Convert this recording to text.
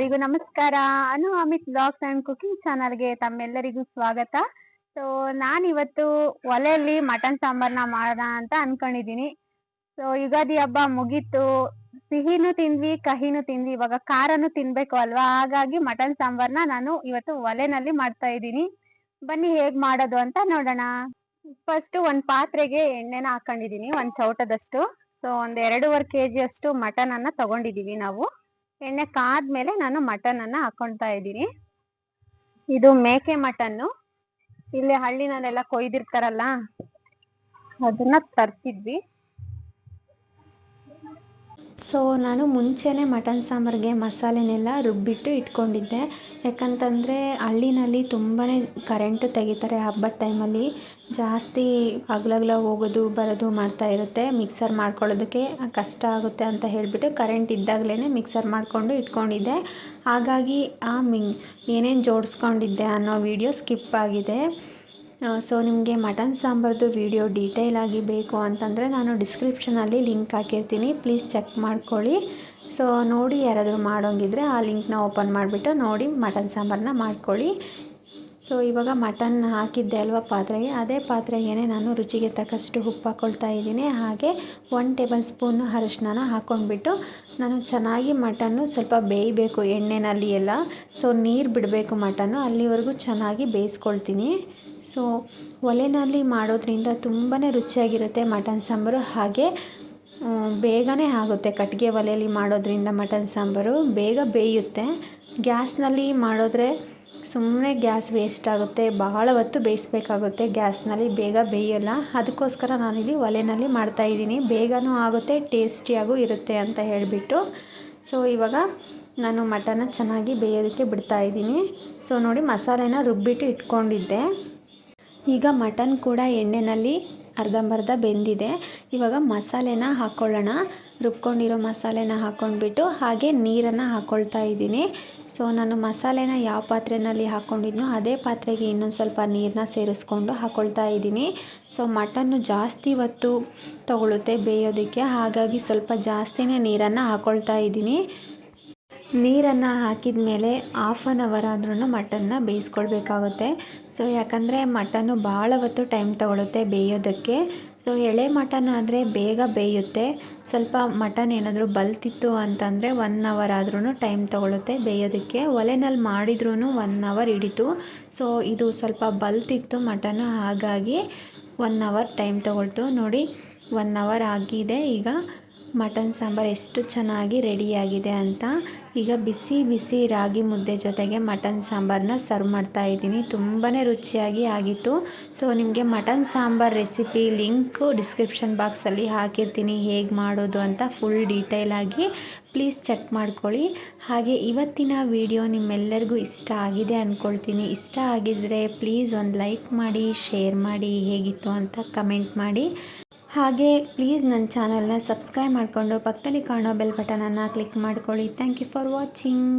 ಎಲ್ಲರಿಗೂ ನಮಸ್ಕಾರ. Amit blogs and cooking ಚಾನಲ್ಗೆ ತಮ್ಮೆಲ್ಲರಿಗೂ ಸ್ವಾಗತ. ಸೊ ನಾನಿವತ್ತು ಒಲೆಯಲ್ಲಿ ಮಟನ್ ಸಾಂಬಾರ್ನ ಮಾಡೋಣ ಅಂತ ಅನ್ಕೊಂಡಿದೀನಿ. ಸೊ ಯುಗಾದಿ ಹಬ್ಬ ಮುಗೀತು, ಸಿಹಿನೂ ತಿಂದ್ವಿ, ಕಹಿನೂ ತಿಂದ್ವಿ, ಇವಾಗ ಖಾರನೂ ತಿನ್ಬೇಕು ಅಲ್ವಾ. ಹಾಗಾಗಿ ಮಟನ್ ಸಾಂಬಾರ್ನ ನಾನು ಇವತ್ತು ಒಲೆನಲ್ಲಿ ಮಾಡ್ತಾ ಇದ್ದೀನಿ. ಬನ್ನಿ ಹೇಗ್ ಮಾಡೋದು ಅಂತ ನೋಡೋಣ. ಫಸ್ಟ್ ಒಂದ್ ಪಾತ್ರೆಗೆ ಎಣ್ಣೆನ ಹಾಕೊಂಡಿದೀನಿ, ಒಂದ್ ಚೌಟದಷ್ಟು. ಸೊ ಒಂದ್ 2.5 kg ಅಷ್ಟು ಮಟನ್ ಅನ್ನ ತಗೊಂಡಿದೀವಿ ನಾವು. ಎಣ್ಣೆ ಕಾದ್ಮೇಲೆ ನಾನು ಮಟನ್ ಅನ್ನ ಹಾಕೊಳ್ತಾ ಇದ್ದೀನಿ. ಇದು ಮೇಕೆ ಮಟನ್ನು, ಇಲ್ಲಿ ಹಳ್ಳಿನಲ್ಲೆಲ್ಲ ಕೊಯ್ದಿರ್ತಾರಲ್ಲ ಅದನ್ನ ತರಿಸಿದ್ವಿ. ಸೊ ನಾನು ಮುಂಚೆನೇ ಮಟನ್ ಸಾಂಬಾರಿಗೆ ಮಸಾಲೆನೆಲ್ಲ ರುಬ್ಬಿಟ್ಟು ಇಟ್ಕೊಂಡಿದ್ದೆ. ಯಾಕಂತಂದರೆ ಹಳ್ಳಿನಲ್ಲಿ ತುಂಬಾ ಕರೆಂಟು ತೆಗಿತಾರೆ. ಹಬ್ಬದ ಟೈಮಲ್ಲಿ ಜಾಸ್ತಿ ಹಗಲಗ್ಲ ಹೋಗೋದು ಬರೋದು ಮಾಡ್ತಾ ಇರುತ್ತೆ. ಮಿಕ್ಸರ್ ಮಾಡ್ಕೊಳ್ಳೋದಕ್ಕೆ ಕಷ್ಟ ಆಗುತ್ತೆ ಅಂತ ಹೇಳಿಬಿಟ್ಟು ಕರೆಂಟ್ ಇದ್ದಾಗಲೇ ಮಿಕ್ಸರ್ ಮಾಡಿಕೊಂಡು ಇಟ್ಕೊಂಡಿದ್ದೆ. ಹಾಗಾಗಿ ಏನೇನು ಜೋಡಿಸ್ಕೊಂಡಿದ್ದೆ ಅನ್ನೋ ವಿಡಿಯೋ ಸ್ಕಿಪ್ ಆಗಿದೆ. ಸೊ ನಿಮಗೆ ಮಟನ್ ಸಾಂಬಾರ್ದು ವಿಡಿಯೋ ಡೀಟೇಲಾಗಿ ಬೇಕು ಅಂತಂದರೆ ನಾನು ಡಿಸ್ಕ್ರಿಪ್ಷನಲ್ಲಿ ಲಿಂಕ್ ಹಾಕಿರ್ತೀನಿ, ಪ್ಲೀಸ್ ಚೆಕ್ ಮಾಡ್ಕೊಳ್ಳಿ. ಸೊ ನೋಡಿ, ಯಾರಾದರೂ ಮಾಡೋಂಗಿದ್ರೆ ಆ ಲಿಂಕ್ನ ಓಪನ್ ಮಾಡಿಬಿಟ್ಟು ನೋಡಿ ಮಟನ್ ಸಾಂಬಾರನ್ನ ಮಾಡ್ಕೊಳ್ಳಿ. ಸೊ ಇವಾಗ ಮಟನ್ ಹಾಕಿದ್ದೆ ಅಲ್ವಾ ಪಾತ್ರೆಗೆ, ಅದೇ ಪಾತ್ರೆಗೇ ನಾನು ರುಚಿಗೆ ತಕ್ಕಷ್ಟು ಉಪ್ಪು ಹಾಕ್ಕೊಳ್ತಾ ಇದ್ದೀನಿ. ಹಾಗೆ 1 ಟೇಬಲ್ ಸ್ಪೂನು ಅರಿಶಿನ ಹಾಕ್ಕೊಂಡ್ಬಿಟ್ಟು ನಾನು ಚೆನ್ನಾಗಿ ಮಟನ್ನು ಸ್ವಲ್ಪ ಬೇಯಬೇಕು ಎಣ್ಣೆಯಲ್ಲಿ ಎಲ್ಲ. ಸೊ ನೀರು ಬಿಡಬೇಕು ಮಟನ್ನು, ಅಲ್ಲಿವರೆಗೂ ಚೆನ್ನಾಗಿ ಬೇಯಿಸ್ಕೊಳ್ತೀನಿ. ಸೊ ಒಲೆಯಲ್ಲಿ ಮಾಡೋದ್ರಿಂದ ತುಂಬಾ ರುಚಿಯಾಗಿರುತ್ತೆ ಮಟನ್ ಸಾಂಬಾರು. ಹಾಗೆ ಬೇಗನೆ ಆಗುತ್ತೆ. ಕಟ್ಟಿಗೆ ಒಲೆಯಲ್ಲಿ ಮಾಡೋದ್ರಿಂದ ಮಟನ್ ಸಾಂಬಾರು ಬೇಗ ಬೇಯುತ್ತೆ. ಗ್ಯಾಸ್ನಲ್ಲಿ ಮಾಡಿದ್ರೆ ಸುಮ್ಮನೆ ಗ್ಯಾಸ್ ವೇಸ್ಟ್ ಆಗುತ್ತೆ, ಬಹಳ ಹೊತ್ತು ಬೇಯಿಸ್ಬೇಕಾಗುತ್ತೆ. ಗ್ಯಾಸ್ನಲ್ಲಿ ಬೇಗ ಬೇಯಲ್ಲ. ಅದಕ್ಕೋಸ್ಕರ ನಾನಿಲ್ಲಿ ಒಲೆಯಲ್ಲಿ ಮಾಡ್ತಾಯಿದ್ದೀನಿ. ಬೇಗನೂ ಆಗುತ್ತೆ, ಟೇಸ್ಟಿಯಾಗೂ ಇರುತ್ತೆ ಅಂತ ಹೇಳಿಬಿಟ್ಟು. ಸೊ ಇವಾಗ ನಾನು ಮಟನ್ನ ಚೆನ್ನಾಗಿ ಬೇಯೋದಕ್ಕೆ ಬಿಡ್ತಾಯಿದ್ದೀನಿ. ಸೊ ನೋಡಿ, ಮಸಾಲೆನ ರುಬ್ಬಿಟ್ಟು ಇಟ್ಕೊಂಡಿದ್ದೆ. ಈಗ ಮಟನ್ ಕೂಡ ಎಣ್ಣೆಯಲ್ಲಿ ಅರ್ಧಂಬರ್ಧ ಬೆಂದಿದೆ. ಇವಾಗ ಮಸಾಲೆನ ಹಾಕ್ಕೊಳ್ಳೋಣ. ರುಬ್ಕೊಂಡಿರೋ ಮಸಾಲೆನ ಹಾಕ್ಕೊಂಡ್ಬಿಟ್ಟು ಹಾಗೆ ನೀರನ್ನು ಹಾಕ್ಕೊಳ್ತಾ ಇದ್ದೀನಿ. ಸೊ ನಾನು ಮಸಾಲೆನ ಯಾವ ಪಾತ್ರೆಯಲ್ಲಿ ಹಾಕ್ಕೊಂಡಿದ್ನೋ ಅದೇ ಪಾತ್ರೆಗೆ ಇನ್ನೊಂದು ಸ್ವಲ್ಪ ನೀರನ್ನ ಸೇರಿಸ್ಕೊಂಡು ಹಾಕ್ಕೊಳ್ತಾ ಇದ್ದೀನಿ. ಸೊ ಮಟನ್ನು ಜಾಸ್ತಿ ಹೊತ್ತು ತಗೊಳುತ್ತೆ ಬೇಯೋದಕ್ಕೆ, ಹಾಗಾಗಿ ಸ್ವಲ್ಪ ಜಾಸ್ತಿನೇ ನೀರನ್ನು ಹಾಕ್ಕೊಳ್ತಾ ಇದ್ದೀನಿ. ನೀರನ್ನು ಹಾಕಿದ ಮೇಲೆ 1/2 hour ಆದ್ರೂ ಮಟನ್ನ ಬೇಯಿಸ್ಕೊಳ್ಬೇಕಾಗುತ್ತೆ. ಸೊ ಯಾಕಂದರೆ ಮಟನ್ನು ಭಾಳ ಹೊತ್ತು ಟೈಮ್ ತಗೊಳುತ್ತೆ ಬೇಯೋದಕ್ಕೆ. ಸೊ ಎಳೆ ಮಟನ್ ಆದರೆ ಬೇಗ ಬೇಯುತ್ತೆ. ಸ್ವಲ್ಪ ಮಟನ್ ಏನಾದರೂ ಬಲ್ತಿತ್ತು ಅಂತಂದರೆ 1 hour ಆದ್ರೂ ಟೈಮ್ ತಗೊಳುತ್ತೆ ಬೇಯೋದಕ್ಕೆ. ಒಲೆನಲ್ಲಿ ಮಾಡಿದ್ರೂ 1 hour ಹಿಡಿತು. ಸೊ ಇದು ಸ್ವಲ್ಪ ಬಲ್ತಿತ್ತು ಮಟನ್ನು, ಹಾಗಾಗಿ 1 hour ಟೈಮ್ ತಗೊಳ್ತು. ನೋಡಿ, 1 hour ಆಗಿದೆ. ಈಗ ಮಟನ್ ಸಾಂಬಾರು ಎಷ್ಟು ಚೆನ್ನಾಗಿ ರೆಡಿಯಾಗಿದೆ ಅಂತ. ಈಗ ಬಿಸಿ ಬಿಸಿ ರಾಗಿ ಮುದ್ದೆ ಜೊತೆಗೆ ಮಟನ್ ಸಾಂಬಾರನ್ನ ಸರ್ವ್ ಮಾಡ್ತಾ ಇದ್ದೀನಿ. ತುಂಬಾ ರುಚಿಯಾಗಿ ಆಗಿತ್ತು. ಸೊ ನಿಮಗೆ mutton sambar recipe link description ಬಾಕ್ಸಲ್ಲಿ ಹಾಕಿರ್ತೀನಿ, ಹೇಗೆ ಮಾಡೋದು ಅಂತ ಫುಲ್ ಡೀಟೇಲಾಗಿ. ಪ್ಲೀಸ್ ಚೆಕ್ ಮಾಡ್ಕೊಳ್ಳಿ. ಹಾಗೆ ಇವತ್ತಿನ ವಿಡಿಯೋ ನಿಮ್ಮೆಲ್ಲರಿಗೂ ಇಷ್ಟ ಆಗಿದೆ ಅಂದ್ಕೊಳ್ತೀನಿ. ಇಷ್ಟ ಆಗಿದ್ದರೆ ಪ್ಲೀಸ್ ಒಂದು ಲೈಕ್ ಮಾಡಿ, ಶೇರ್ ಮಾಡಿ, ಹೇಗಿತ್ತು ಅಂತ ಕಮೆಂಟ್ ಮಾಡಿ. ಹಾಗೆ ಪ್ಲೀಸ್ ನನ್ನ ಚಾನಲ್ನ ಸಬ್ಸ್ಕ್ರೈಬ್ ಮಾಡಿಕೊಂಡು ಪಕ್ಕದಲ್ಲಿ ಕಾಣೋ ಬೆಲ್ ಬಟನನ್ನು ಕ್ಲಿಕ್ ಮಾಡ್ಕೊಳ್ಳಿ. Thank you for watching.